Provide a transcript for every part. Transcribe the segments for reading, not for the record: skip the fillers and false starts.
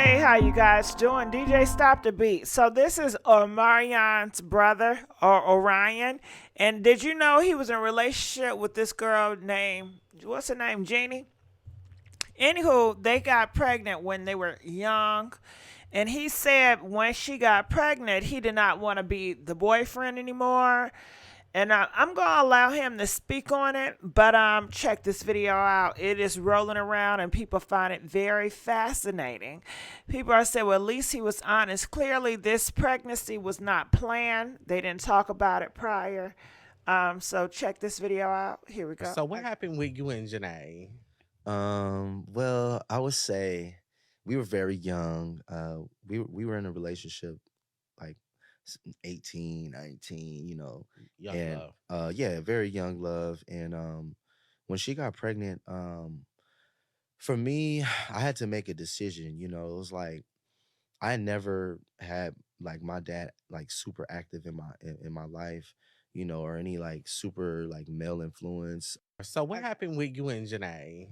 Hey, how you guys doing? DJ Stop the Beat. So this is Omarion's brother, or Orion. And did you know he was in a relationship with this girl named, what's her name, Jhene? Anywho, they got pregnant when they were young. And he said when she got pregnant, he did not want to be the boyfriend anymore. And I'm gonna allow him to speak on it, but check this video out. It is rolling around, and people find it very fascinating. People are saying, well, at least he was honest. Clearly, this pregnancy was not planned. They didn't talk about it prior. So check this video out. Here we go. So what happened with you and Janae? Well, I would say we were very young. We were in a relationship like 18, 19, Young and love. yeah, very young love. And when she got pregnant, for me, I had to make a decision. It was like I never had like my dad like super active in my life, or any like super like male influence. So what happened with you and Janae?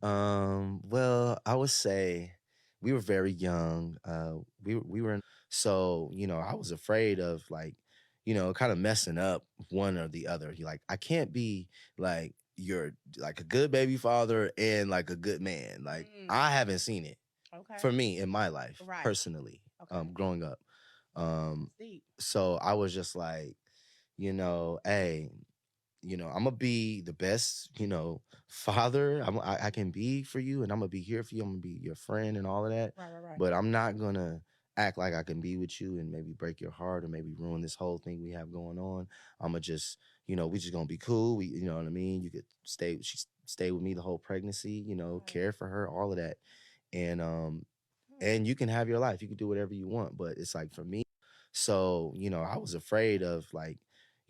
Well, I would say we were very young. We were in, so I was afraid of like, kind of messing up one or the other. Like I can't be like you're like a good baby father and like a good man. Like I haven't seen it Okay. for me in my life Right. personally, Okay. growing up. Deep. So I was just like, hey, I'm gonna be the best, father I can be for you, and I'm gonna be here for you. I'm gonna be your friend and all of that. Right. But I'm not gonna act like I can be with you and maybe break your heart or maybe ruin this whole thing we have going on. I'm gonna just, we just gonna be cool. You know what I mean? You could stay with me the whole pregnancy. Care for her, all of that, and you can have your life. You can do whatever you want. But it's like for me, so I was afraid of like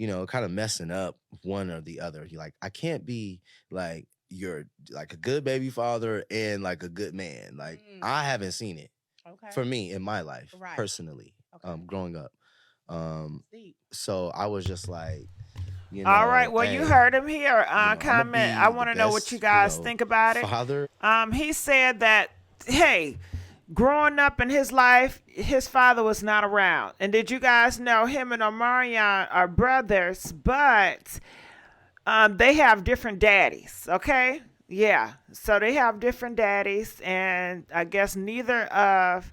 kind of messing up one or the other. Like I can't be like you're like a good baby father and like a good man. Like I haven't seen it Okay. for me in my life Right. personally, Okay. growing up. Deep. So I was just like, All right, well, you hey, heard him here. I'm gonna Comment. I be the want to know what you best, guys think about it. father. He said that, hey, growing up in his life, his father was not around. And did you guys know him and Omarion are brothers, but they have different daddies, okay? Yeah, so they have different daddies, and I guess neither of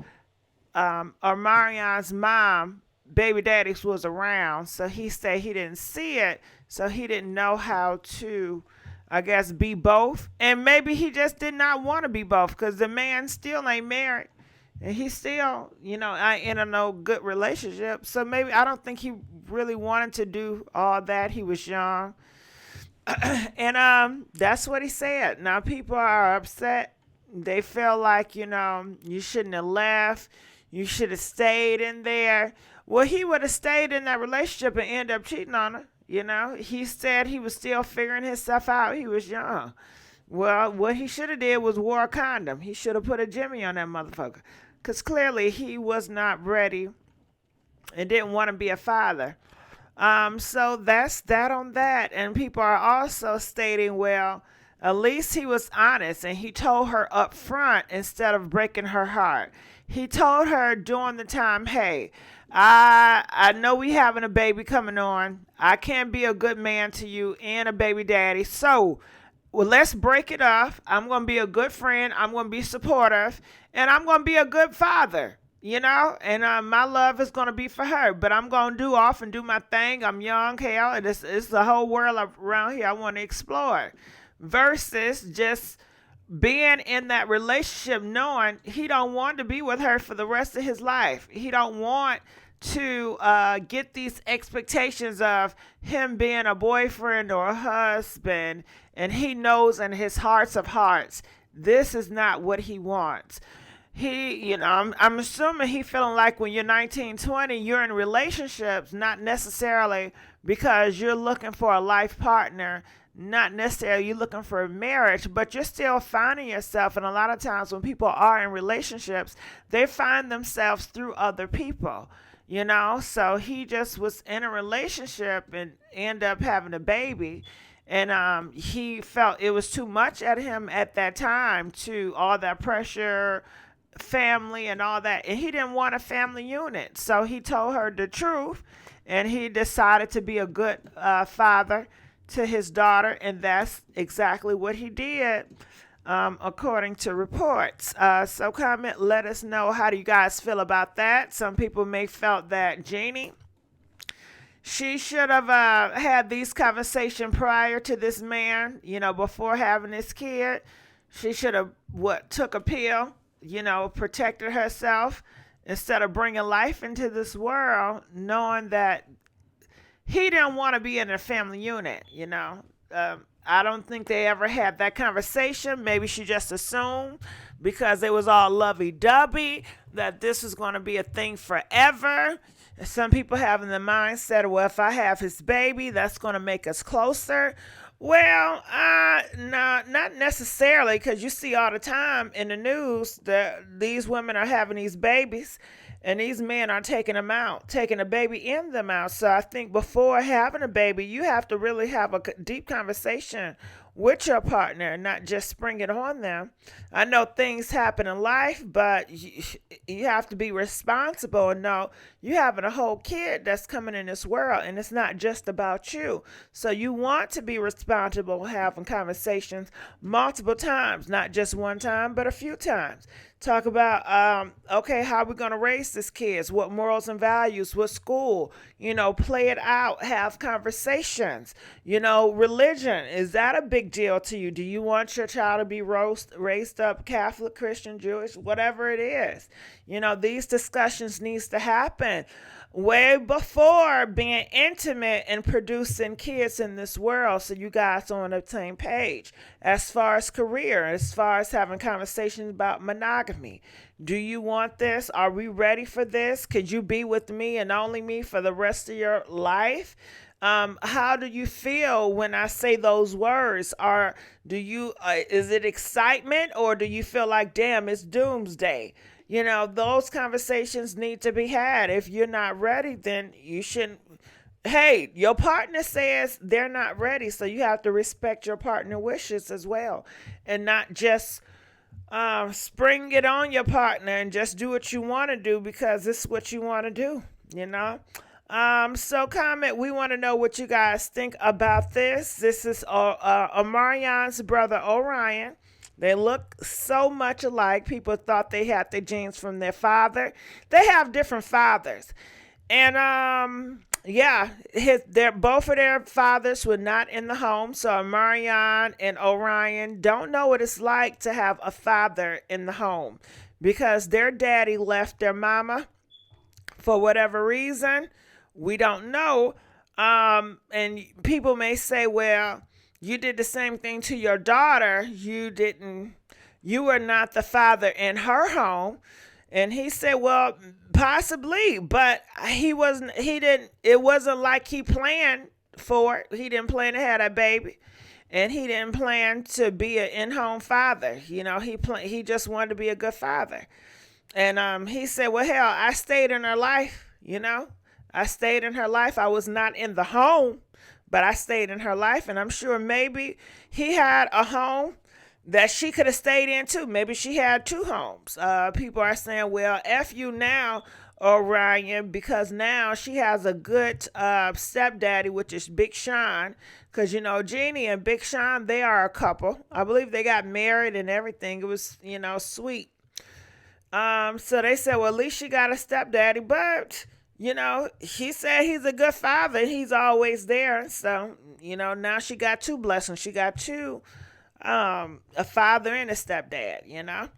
Omarion's mom, baby daddies, was around. So he said he didn't see it, so he didn't know how to, I guess, be both. And maybe he just did not want to be both because the man still ain't married. And he still, in a no good relationship. So maybe I don't think he really wanted to do all that. He was young. And that's what he said. Now people are upset. They feel like, you shouldn't have left. You should have stayed in there. Well, he would have stayed in that relationship and end up cheating on her. He said he was still figuring himself out. He was young. Well, what he should have did was wore a condom. He should have put a Jimmy on that motherfucker. Because clearly he was not ready and didn't want to be a father. So that's that on that. And people are also stating, well, at least he was honest and he told her up front instead of breaking her heart. He told her during the time, hey, I know we having a baby coming on. I can't be a good man to you and a baby daddy. So well, let's break it off. I'm going to be a good friend. I'm going to be supportive. And I'm going to be a good father, And my love is going to be for her. But I'm going to do off and do my thing. I'm young, hell. And it's the whole world around here I want to explore. Versus just being in that relationship knowing he don't want to be with her for the rest of his life. He don't want to get these expectations of him being a boyfriend or a husband, and he knows in his hearts of hearts this is not what he wants. I'm assuming he feeling like when you're 19, 20, you're in relationships, not necessarily because you're looking for a life partner, not necessarily you're looking for a marriage, but you're still finding yourself. And a lot of times when people are in relationships, they find themselves through other people. So he just was in a relationship and end up having a baby, and he felt it was too much at him at that time, to all that pressure, family and all that, and he didn't want a family unit. So he told her the truth, and he decided to be a good father to his daughter, and that's exactly what he did, according to reports. So comment, let us know, how do you guys feel about that? Some people may felt that Jhene, she should have had these conversations prior to this man, before having this kid. She should have took a pill, protected herself instead of bringing life into this world, knowing that he didn't want to be in a family unit. I don't think they ever had that conversation. Maybe she just assumed because it was all lovey-dovey that this was going to be a thing forever. Some people have in the mindset, well, if I have his baby, that's going to make us closer. Well, no, not necessarily, because you see all the time in the news that these women are having these babies, and these men are taking them out, taking a baby in them out. So I think before having a baby, you have to really have a deep conversation with your partner, not just spring it on them. I know things happen in life, but you have to be responsible and know you having a whole kid that's coming in this world, and it's not just about you. So you want to be responsible, having conversations multiple times, not just one time, but a few times. Talk about, okay, how are we going to raise this kids? What morals and values? What school? Play it out. Have conversations. Religion. Is that a big deal to you? Do you want your child to be raised up Catholic, Christian, Jewish, whatever it is? These discussions needs to happen way before being intimate and producing kids in this world, so you guys are on the same page. As far as career, as far as having conversations about monogamy, do you want this? Are we ready for this? Could you be with me and only me for the rest of your life? How do you feel when I say those words? Is it excitement, or do you feel like, damn, it's doomsday? Those conversations need to be had. If you're not ready, then you shouldn't. Hey, your partner says they're not ready, so you have to respect your partner wishes as well, and not just spring it on your partner and just do what you want to do because it's what you want to do. So comment. We want to know what you guys think about this. This is Omarion's brother Orion. They look so much alike. People thought they had their genes from their father. They have different fathers. And both of their fathers were not in the home. So Omarion and Orion don't know what it's like to have a father in the home, because their daddy left their mama for whatever reason. We don't know. And people may say, well, you did the same thing to your daughter. You were not the father in her home. And he said, well, possibly, but it wasn't like he planned for it. He didn't plan to have that baby. And he didn't plan to be an in-home father. He just wanted to be a good father. And he said, well, hell, I stayed in her life, I stayed in her life. I was not in the home, but I stayed in her life, and I'm sure maybe he had a home that she could have stayed in too. Maybe she had two homes. People are saying, well, F you now, Orion, because now she has a good stepdaddy, which is Big Sean, because, Jhene and Big Sean, they are a couple. I believe they got married and everything. It was, sweet. So they said, well, at least she got a stepdaddy, but he said he's a good father. He's always there. So, now she got two blessings. She got two, a father and a stepdad,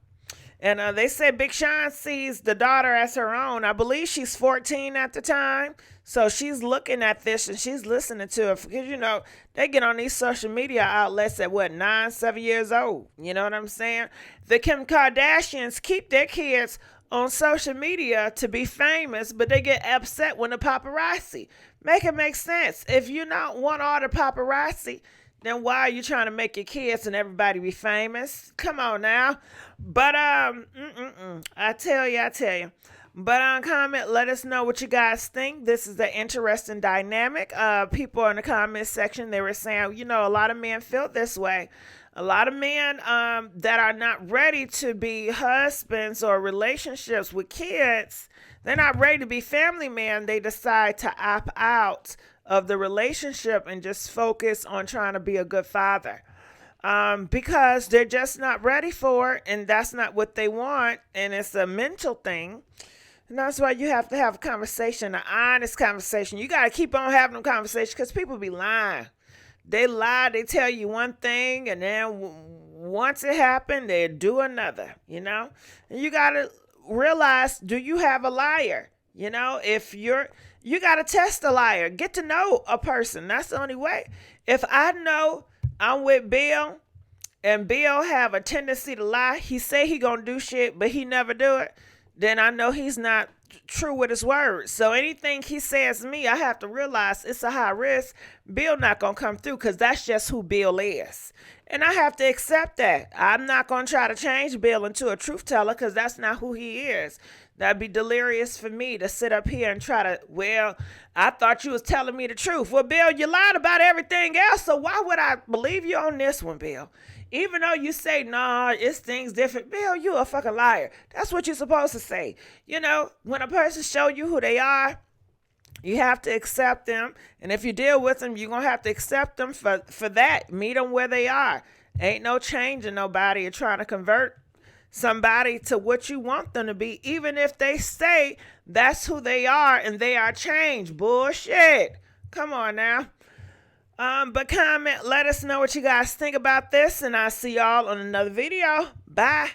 And they said Big Sean sees the daughter as her own. I believe she's 14 at the time. So she's looking at this and she's listening to it. Because, they get on these social media outlets at 9, 7 years old. You know what I'm saying? The Kim Kardashians keep their kids on social media to be famous, but they get upset when the paparazzi. Make it make sense. If you don't want all the paparazzi, then why are you trying to make your kids and everybody be famous? Come on now. But I tell you. But comment, let us know what you guys think. This is an interesting dynamic. People in the comment section, they were saying, a lot of men feel this way. A lot of men that are not ready to be husbands or relationships with kids, they're not ready to be family men. They decide to opt out of the relationship and just focus on trying to be a good father. Because they're just not ready for it, and that's not what they want, and it's a mental thing. And that's why you have to have a conversation, an honest conversation. You got to keep on having them conversations because people be lying. They lie, they tell you one thing, and then once it happened, they do another, you know? And you got to realize, do you have a liar? You know, you got to test a liar. Get to know a person. That's the only way. If I know I'm with Bill, and Bill have a tendency to lie, he say he gonna do shit, but he never do it, then I know he's not true with his words. So anything he says to me, I have to realize it's a high risk. Bill not gonna come through because that's just who Bill is. And I have to accept that. I'm not gonna try to change Bill into a truth teller because that's not who he is. That'd be delirious for me to sit up here and try to, well, I thought you was telling me the truth. Well, Bill, you lied about everything else, so why would I believe you on this one, Bill? Even though you say, nah, it's things different. Bill, you a fucking liar. That's what you're supposed to say. You know, when a person show you who they are, you have to accept them. And if you deal with them, you're going to have to accept them for that. Meet them where they are. Ain't no changing nobody. You're trying to convert somebody to what you want them to be, even if they say that's who they are and they are changed. Bullshit. Come on now. But comment, let us know what you guys think about this, and I'll see y'all on another video. Bye.